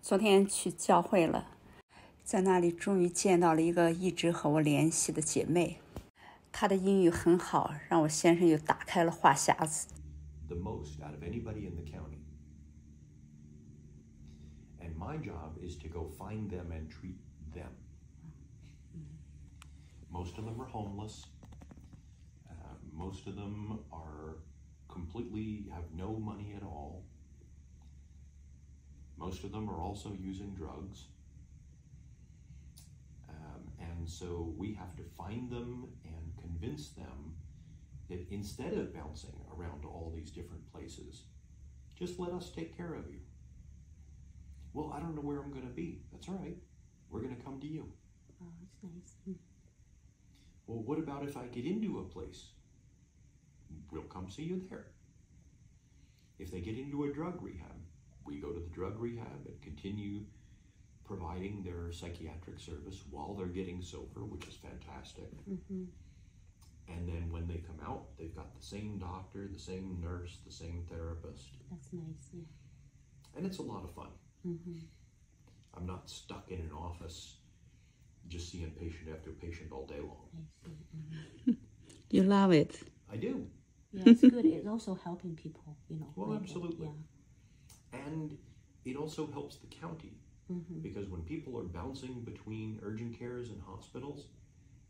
昨天去教会了，在那里终于见到了一个一直和我联系的姐妹，她的英语很好，让我先生又打开了话匣子。 The most out of anybody in the county. And my job is to go find them and treat them. Most of them are homeless. Most of them are completely have no money at all. Most of them are also using drugs. And so we have to find them and convince them that instead of bouncing around to all these different places, just let us take care of you. Well, I don't know where I'm going to be. That's all right. We're going to come to you. Oh, that's nice. Well, what about if I get into a place? We'll come see you there. If they get into a drug rehab, we go to the drug rehab and continue providing their psychiatric service while they're getting sober, which is fantastic. Mm-hmm. And then when they come out, they've got the same doctor, the same nurse, the same therapist. That's nice, yeah. And it's a lot of fun. Mm-hmm. I'm not stuck in an office just seeing patient after patient all day long. I see. Mm-hmm. You love it. I do. Yeah, it's good. It's also helping people, Well, absolutely. Yeah. And it also helps the county. Mm-hmm. Because when people are bouncing between urgent cares and hospitals,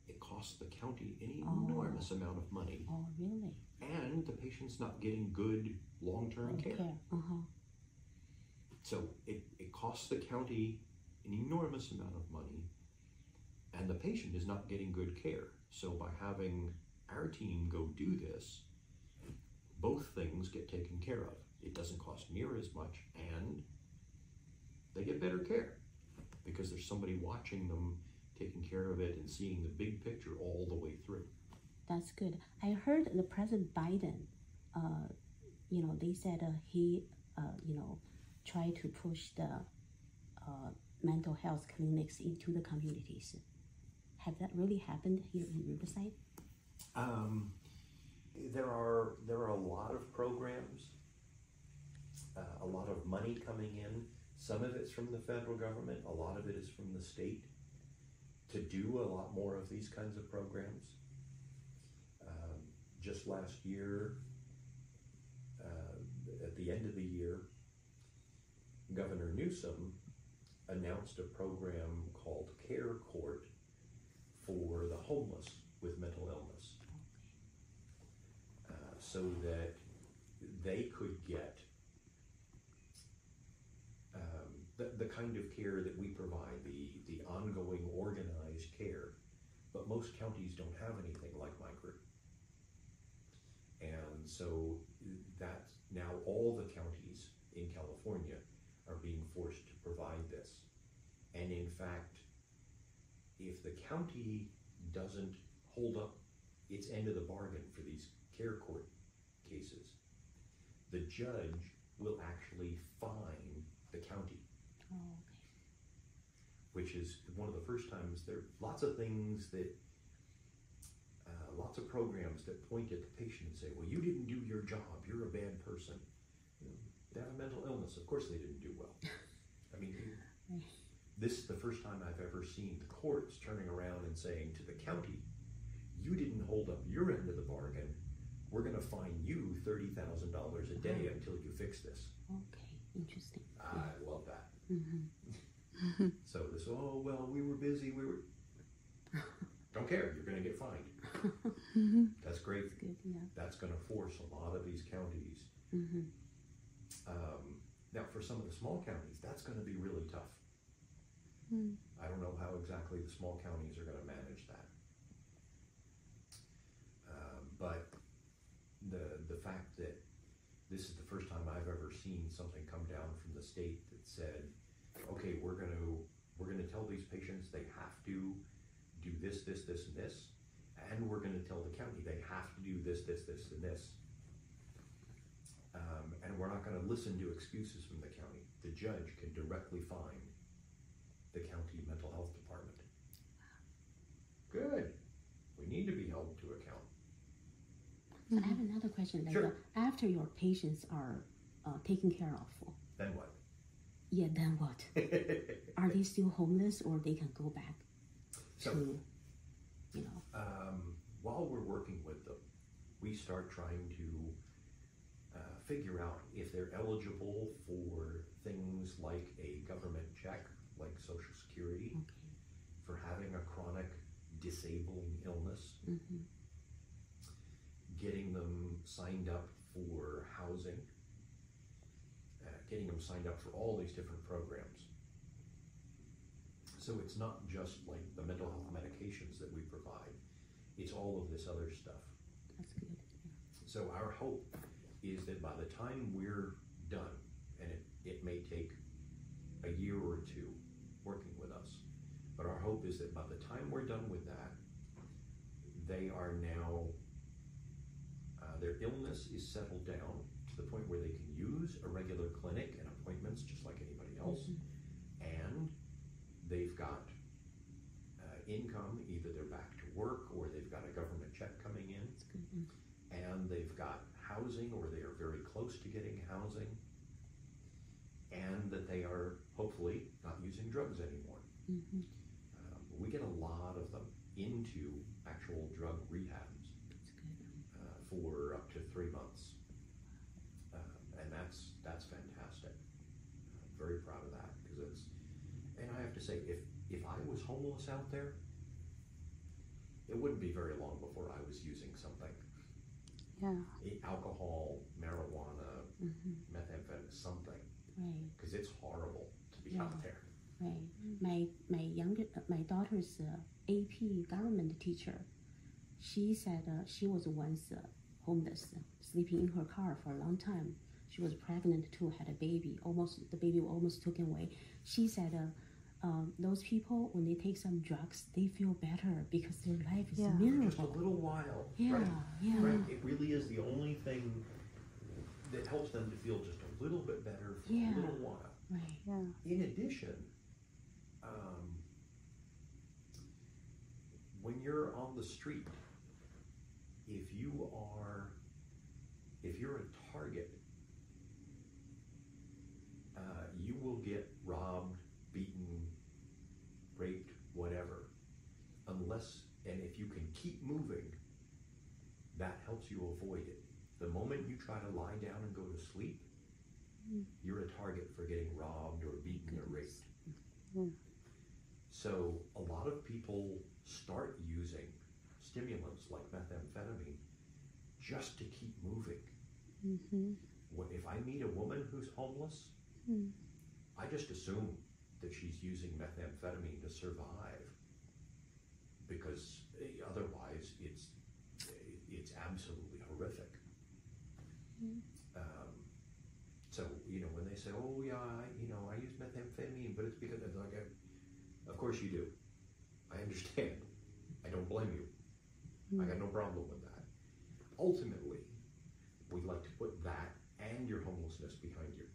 it costs the county an enormous amount of money. Oh, really? And the patient's not getting good long-term care. Uh-huh. So it costs the county an enormous amount of money, and the patient is not getting good care. So by having our team go do this, both things get taken care of. It doesn't cost near as much, and they get better care because there's somebody watching them, taking care of it, and seeing the big picture all the way through. That's good. I heard the President Biden, they said he, tried to push the mental health clinics into the communities. Have that really happened here in Riverside? There are a lot of programs, a lot of money coming in. Some of it's from the federal government, a lot of it is from the state, to do a lot more of these kinds of programs. Just last year, at the end of the year, Governor Newsom announced a program called Care Court for the homeless with mental illness, so that they could get the kind of care that we provide, the ongoing organized care. But most counties don't have anything like my group. And so that's now all the counties in California are being forced to provide this. And in fact, if the county doesn't hold up its end of the bargain for these care court cases, the judge will actually fine the county. Oh, okay. Which is one of the first times. There are lots of things that, lots of programs that point at the patient and say, well, you didn't do your job, you're a bad person. They have a mental illness, of course they didn't do well. I mean, this is the first time I've ever seen the courts turning around and saying to the county, you didn't hold up your end of the bargain, we're going to fine you $30,000 a day until you fix this. Okay, interesting. I love that. Mm-hmm. So this, oh, well, we were busy, don't care, you're going to get fined. That's great. That's good, yeah. That's going to force a lot of these counties. Mm-hmm. Now, for some of the small counties, that's going to be really tough. I don't know how exactly the small counties are going to manage that. But the fact that this is the first time I've ever seen something come down from the state that said, okay, we're going to tell these patients they have to do this, this, this, and this, and we're going to tell the county they have to do this, this, this, and this. And we're not going to listen to excuses from the county. The judge can directly fine the county mental health department. Good. We need to be held to account. So I have another question. Sure. After your patients are taken care of, Then what? Yeah, then what? Are they still homeless, or they can go back to, you know? While we're working with them, we start trying to figure out if they're eligible for things like a government check, like Social Security, for having a chronic disabling illness, getting them signed up for housing, getting them signed up for all these different programs. So it's not just like the mental health medications that we provide, it's all of this other stuff. That's good. So our hope is that by the time we're done, and it may take a year or two working with us, but our hope is that by the time we're done with that, they are now, their illness is settled down to the point where they can use a regular clinic and appointments just like anybody else, and they've got income, either they're back to work or they've got a government check coming in, and they've got housing or they are very close to getting housing, and that they are hopefully not using drugs anymore. We get a lot of them into actual drug rehabs for up to 3 months, and that's fantastic. I'm very proud of that, because it's, and I have to say, if I was homeless out there, it wouldn't be very long before I was using something. Alcohol, marijuana, methamphetamine, something. Right. Because it's horrible to be out there. Right. My daughter's AP government teacher. She said she was once homeless, sleeping in her car for a long time. She was pregnant too, had a baby. The baby was almost taken away. She said, those people, when they take some drugs, they feel better because their life is miserable. Just a little while. Yeah. Right. It really is the only thing that helps them to feel just a little bit better for a little while. Right. In addition, when you're on the street, if you're a target, you will get robbed, beaten, raped, whatever, and if you can keep moving, that helps you avoid it. The moment you try to lie down and go to sleep, you're a target for getting robbed or beaten or raped. So a lot of people start using stimulants like methamphetamine just to keep moving. If I meet a woman who's homeless, I just assume that she's using methamphetamine to survive, because otherwise it's absolutely horrific. So when they say, "Oh yeah, I use methamphetamine, but it's because," it's like, of course you do. I understand. I don't blame you. I got no problem with that. Ultimately, we'd like to put that and your homelessness behind you.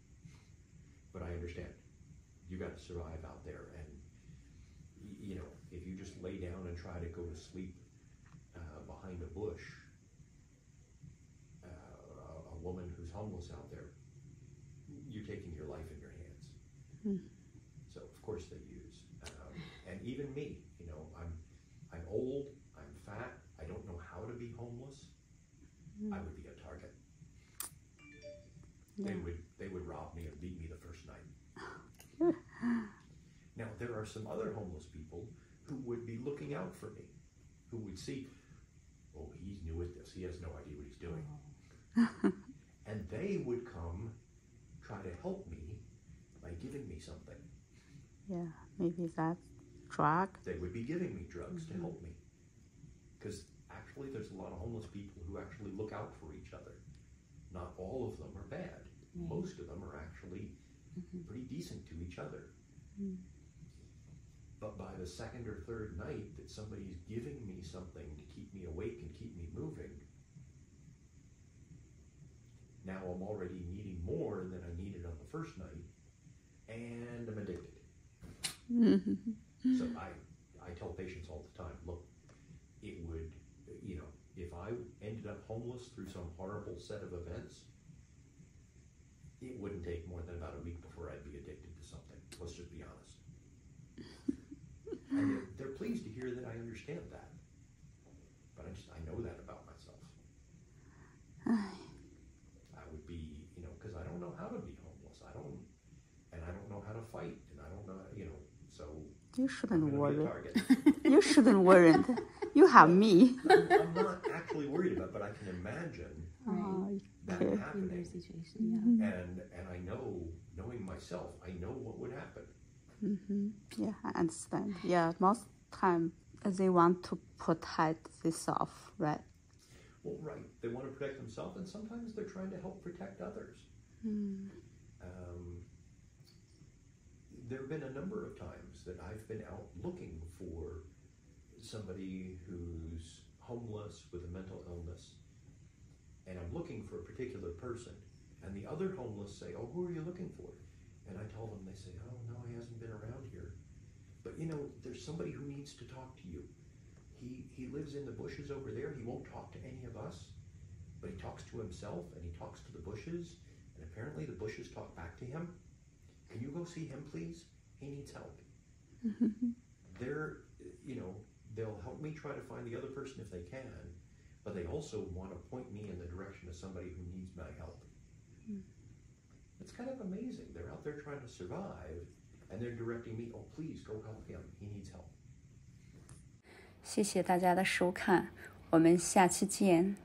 But I understand. You got to survive out there, and if you just lay down and try to go to sleep behind a bush, a woman who's homeless out there, you're taking your life in your hands. So of course they use, and even me, I'm old, I'm fat, I don't know how to be homeless. I would be a target. They would rob me and beat me the first night. Now there are some other homeless people who would be looking out for me, who would see, oh, he's new at this, he has no idea what he's doing. And they would come try to help me by giving me something. Yeah, maybe that's drug. They would be giving me drugs to help me. Because actually there's a lot of homeless people who actually look out for each other. Not all of them are bad. Most of them are actually pretty decent to each other. But by the second or third night that somebody's giving me something to keep me awake and keep me moving, now I'm already needing more than I needed on the first night, and I'm addicted. So I tell patients all the time, look, it would, if I ended up homeless through some horrible set of events, it wouldn't take more than about a week before I'd be addicted to to fight, and I don't know, so You I'm shouldn't going to be worry. a target. You shouldn't worry. You have me. I'm not actually worried about it, but I can imagine that Okay. In happening. their situation, yeah. And I know, knowing myself, I know what would happen. Yeah, I understand. Yeah, most time they want to protect themselves, right? Well, right. They want to protect themselves, and sometimes they're trying to help protect others. There have been a number of times that I've been out looking for somebody who's homeless with a mental illness, and I'm looking for a particular person, and the other homeless say, "Oh, who are you looking for?" And I tell them, they say, "Oh, no, he hasn't been around here. But, there's somebody who needs to talk to you. He lives in the bushes over there. He won't talk to any of us, but he talks to himself, and he talks to the bushes, and apparently the bushes talk back to him. Can you go see him, please? He needs help." They'll help me try to find the other person if they can, but they also want to point me in the direction of somebody who needs my help. It's kind of amazing. They're out there trying to survive, and they're directing me, "Oh, please go help him. He needs help." 谢谢大家的收看，我们下期见。